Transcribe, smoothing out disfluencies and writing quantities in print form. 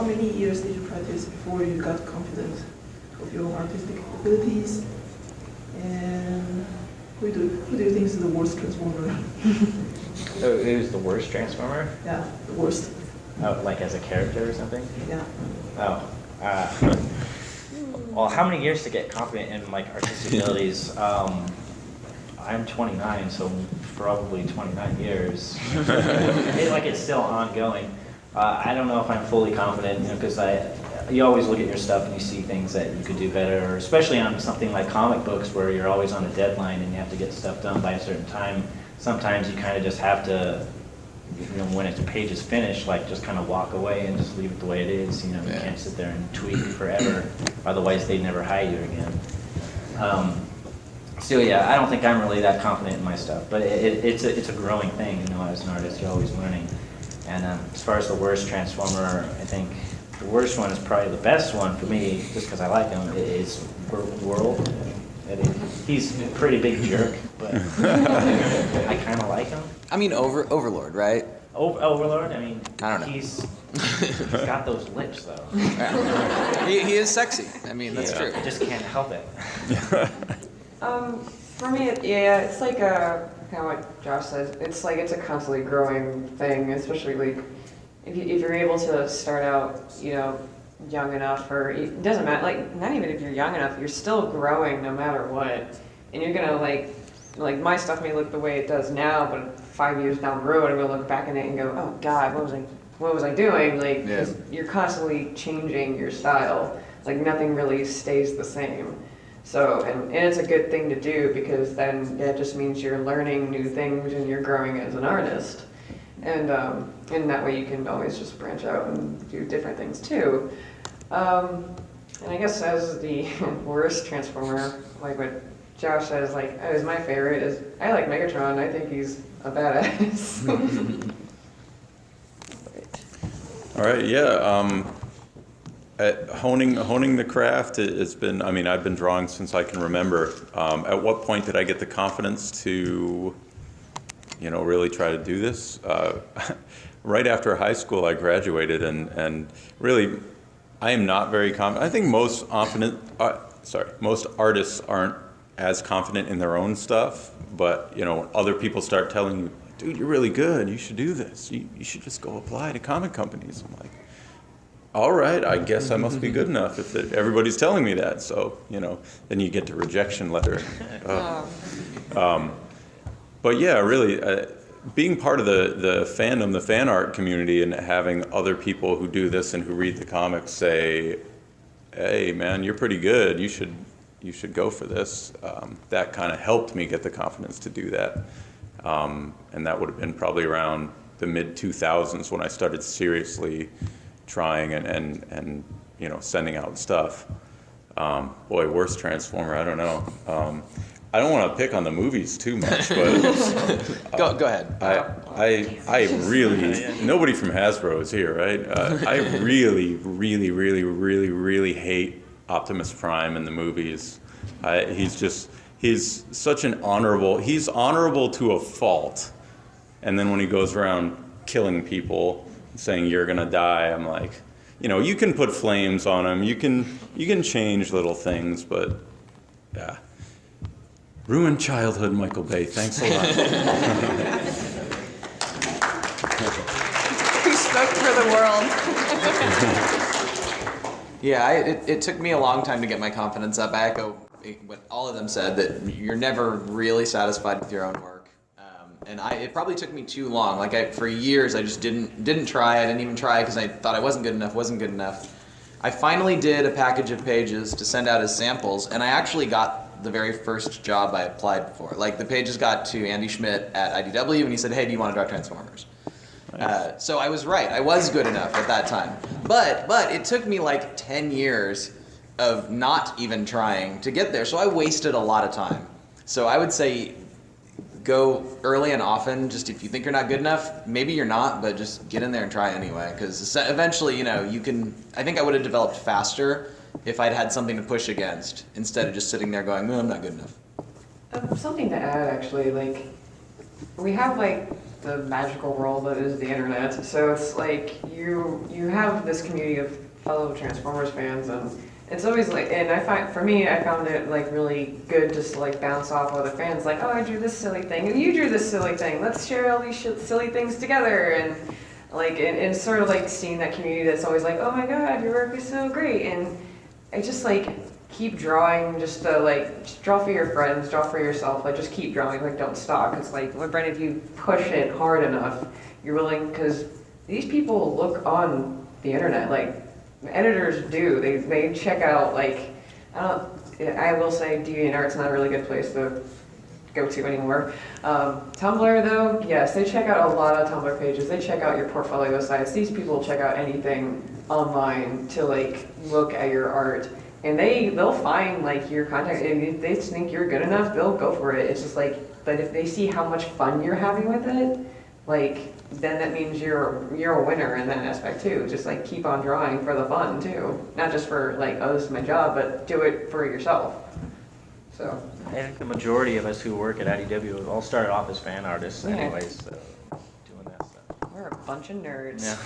many years did you practice before you got confident of your own artistic abilities? And who do you think is the worst transformer? Who's the worst transformer? Yeah, the worst. Oh, like as a character or something? Yeah. Oh. Well, how many years to get confident in like artistic abilities? I'm 29, so probably 29 years. It's still ongoing. I don't know if I'm fully confident, because you always look at your stuff and you see things that you could do better, or especially on something like comic books where you're always on a deadline and you have to get stuff done by a certain time. Sometimes you kind of just have to, when a page is finished, just kind of walk away and just leave it the way it is. You can't sit there and tweak forever, otherwise they'd never hire you again. So yeah, I don't think I'm really that confident in my stuff, but it's a growing thing. As an artist, you're always learning. And as far as the worst transformer, I think the worst one is probably the best one for me, just because I like him. Is World. He's a pretty big jerk, but I kind of like him. I mean, Overlord, right? Overlord. I mean, I don't know. He's got those lips though. Yeah. He is sexy. I mean, that's true. I just can't help it. For me, it's like kind of what Josh says. It's a constantly growing thing, especially if you're able to start out, young enough, or it doesn't matter. Not even if you're young enough, you're still growing no matter what, and you're gonna like my stuff may look the way it does now, but 5 years down the road, I'm gonna look back at it and go, oh God, what was I doing? 'Cause you're constantly changing your style. Nothing really stays the same. So, and it's a good thing to do, because then it just means you're learning new things and you're growing as an artist. And that way you can always just branch out and do different things too. And I guess as the worst transformer, like what Josh says, is my favorite, is I like Megatron. I think he's a badass. All right, yeah. Honing the craft, it's been, I've been drawing since I can remember. At what point did I get the confidence to, really try to do this? Right after high school, I graduated, and really, I am not very confident. I think most artists aren't as confident in their own stuff, but, when other people start telling you, dude, you're really good, you should do this, you should just go apply to comic companies. I'm like, all right, I guess I must be good enough if everybody's telling me that. So, then you get the rejection letter. But yeah, really, being part of the fandom, the fan art community, and having other people who do this and who read the comics say, hey, man, you're pretty good. You should go for this. That kind of helped me get the confidence to do that. And that would have been probably around the mid-2000s when I started seriously trying and sending out stuff. Boy, worst transformer, I don't know. I don't want to pick on the movies too much, but go ahead. I really, nobody from Hasbro is here, right? I really, really, really, really, really hate Optimus Prime in the movies. He's such an he's honorable to a fault, and then when he goes around killing people, saying you're gonna die, I'm like, you can put flames on him, you can change little things, but yeah. Ruined childhood, Michael Bay. Thanks a lot. He spoke for the world. Yeah, it took me a long time to get my confidence up. I echo what all of them said, that you're never really satisfied with your own work. And it probably took me too long. For years, I just didn't try. I didn't even try because I thought I wasn't good enough. I finally did a package of pages to send out as samples, and I actually got the very first job I applied for. The pages got to Andy Schmidt at IDW, and he said, hey, do you want to draw Transformers? Nice. So I was right. I was good enough at that time. But it took me 10 years of not even trying to get there, so I wasted a lot of time. So I would say go early and often. Just if you think you're not good enough, maybe you're not, but just get in there and try anyway, because eventually, you can. I think I would have developed faster if I'd had something to push against instead of just sitting there going, I'm not good enough. Something to add, actually, we have the magical world that is the internet. So it's like you have this community of fellow Transformers fans, and it's always like, and I found it like really good just to like bounce off other fans, like, oh, I drew this silly thing, and you drew this silly thing. Let's share all these silly things together, and like, and sort of like seeing that community that's always like, oh my God, your work is so great, and I just like keep drawing, just to like just draw for your friends, draw for yourself, like just keep drawing, like don't stop. It's like, when Brendan, if you push it hard enough, you're willing, because these people look on the internet, like editors do. They check out, like, I will say DeviantArt's not a really good place to go to anymore. Tumblr though, yes, they check out a lot of Tumblr pages. They check out your portfolio sites. These people check out anything online to like look at your art, and they'll find like your contact. If they think you're good enough, they'll go for it. It's just like, but if they see how much fun you're having with it, like, then that means you're a winner in that aspect too. Just like keep on drawing for the fun too, not just for like, oh, this is my job, but do it for yourself. So I think the majority of us who work at IDW all started off as fan artists anyways, so doing that stuff. we're a bunch of nerds. Yeah.